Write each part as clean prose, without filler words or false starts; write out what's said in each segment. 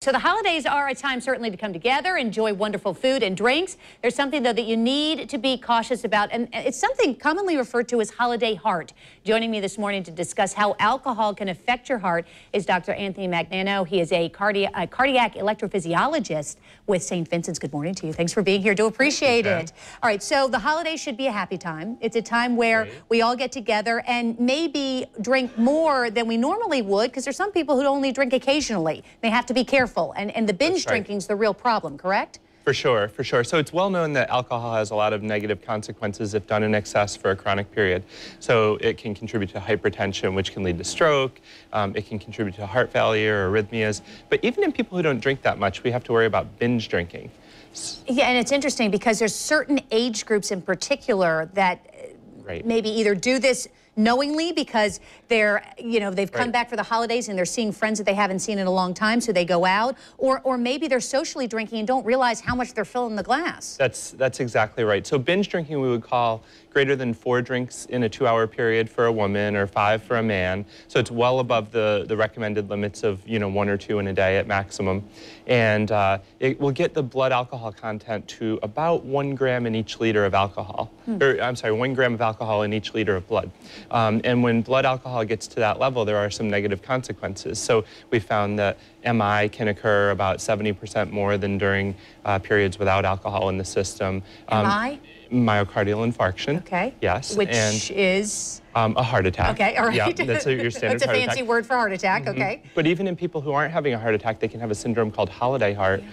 So the holidays are a time certainly to come together, enjoy wonderful food and drinks. There's something, though, that you need to be cautious about, and it's something commonly referred to as holiday heart. Joining me this morning to discuss how alcohol can affect your heart is Dr. Anthony Magnano. He is a cardiac electrophysiologist with St. Vincent's. Good morning to you. Thanks for being here. Do appreciate it. All right, so the holidays should be a happy time. It's a time where we all get together and maybe drink more than we normally would, because there's some people who only drink occasionally. They have to be careful. And the binge drinking is the real problem, correct? For sure, for sure. So it's well known that alcohol has a lot of negative consequences if done in excess for a chronic period. So it can contribute to hypertension, which can lead to stroke. It can contribute to heart failure or arrhythmias. But even in people who don't drink that much, we have to worry about binge drinking. Yeah, and it's interesting because there's certain age groups in particular that maybe either do this knowingly because they're, they've come back for the holidays and they're seeing friends that they haven't seen in a long time, so they go out, or maybe they're socially drinking and don't realize how much they're filling the glass. That's exactly right. So binge drinking we would call greater than 4 drinks in a 2-hour period for a woman or 5 for a man. So it's well above the recommended limits of 1 or 2 in a day at maximum. And it will get the blood alcohol content to about 1 gram in each liter of alcohol. Or, I'm sorry, 1 gram of alcohol in each liter of blood. And when blood alcohol gets to that level, there are some negative consequences. So we found that MI can occur about 70% more than during periods without alcohol in the system. MI? Myocardial infarction. Okay. Yes. Which is? A heart attack. Okay, all right. Yeah, that's your standard That's a fancy word for heart attack, okay. But even in people who aren't having a heart attack, they can have a syndrome called holiday heart,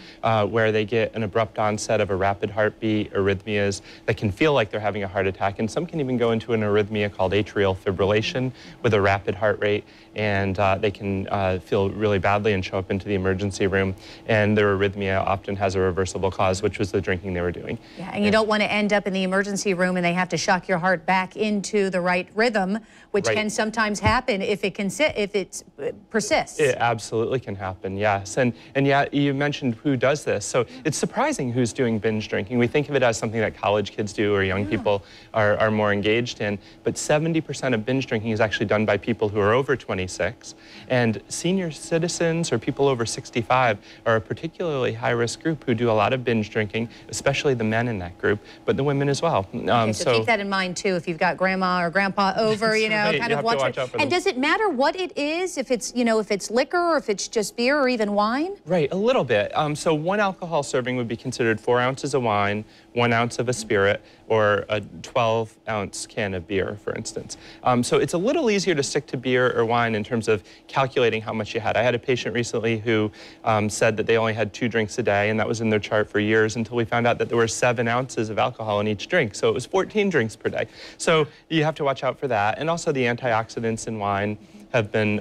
where they get an abrupt onset of a rapid heartbeat, arrhythmias that can feel like they're having a heart attack, and some can even go into an arrhythmia called atrial fibrillation with a rapid heart rate, and they can feel really badly and show up into the emergency room, and their arrhythmia often has a reversible cause, which was the drinking they were doing. Yeah, and you don't want to end up in the emergency room and they have to shock your heart back into the right rhythm, which can sometimes happen if it persists. It absolutely can happen, yes. And yeah, you mentioned who does this. So it's surprising who's doing binge drinking. We think of it as something that college kids do or young people are more engaged in. But 70% of binge drinking is actually done by people who are over 26. And senior citizens or people over 65 are a particularly high-risk group who do a lot of binge drinking, especially the men in that group, but the women as well. Okay, so keep that in mind, too, if you've got grandma or grandpa over, kind of watch it. And does it matter what it is, if it's, if it's liquor or if it's just beer or even wine? Right, a little bit. So 1 alcohol serving would be considered 4 ounces of wine, 1 ounce of a spirit, or a 12-ounce can of beer, for instance. So it's a little easier to stick to beer or wine in terms of calculating how much you had. I had a patient recently who said that they only had 2 drinks a day, and that was in their chart for years until we found out that there were 7 ounces of alcohol in each drink. So it was 14 drinks per day. So you have to watch out for that. And also the antioxidants in wine have been,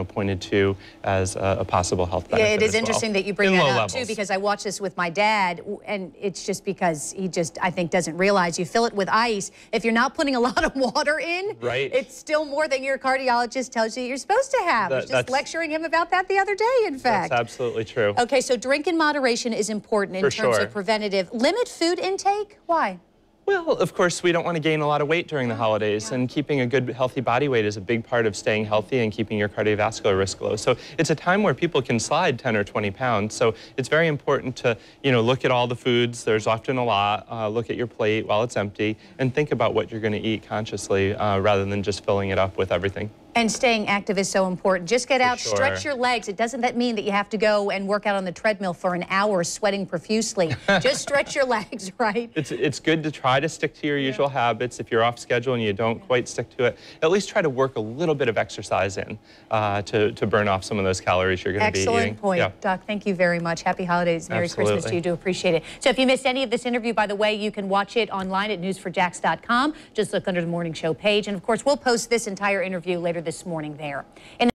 pointed to as a possible health benefit. Yeah, it is interesting that you bring that up, too, because I watched this with my dad, and it's just because he just, I think, doesn't realize you fill it with ice. If you're not putting a lot of water in, it's still more than your cardiologist tells you you're supposed to have. I was just lecturing him about that the other day, in fact. That's absolutely true. Okay, so drink in moderation is important in terms of preventative. Limit food intake? Why? Well, of course, we don't want to gain a lot of weight during the holidays, and keeping a good, healthy body weight is a big part of staying healthy and keeping your cardiovascular risk low. So it's a time where people can slide 10 or 20 pounds. So it's very important to, look at all the foods. There's often a lot. Look at your plate while it's empty, and think about what you're going to eat consciously rather than just filling it up with everything. And staying active is so important. Just get out, stretch your legs. It doesn't mean that you have to go and work out on the treadmill for an hour sweating profusely. Just stretch your legs, right? It's good to try to stick to your usual habits. If you're off schedule and you don't quite stick to it, at least try to work a little bit of exercise in to burn off some of those calories you're going to be eating. Excellent point. Doc, thank you very much. Happy holidays. Merry Christmas to you. Do appreciate it. So if you missed any of this interview, by the way, you can watch it online at newsforjax.com. Just look under the morning show page. And, of course, we'll post this entire interview later this morning there.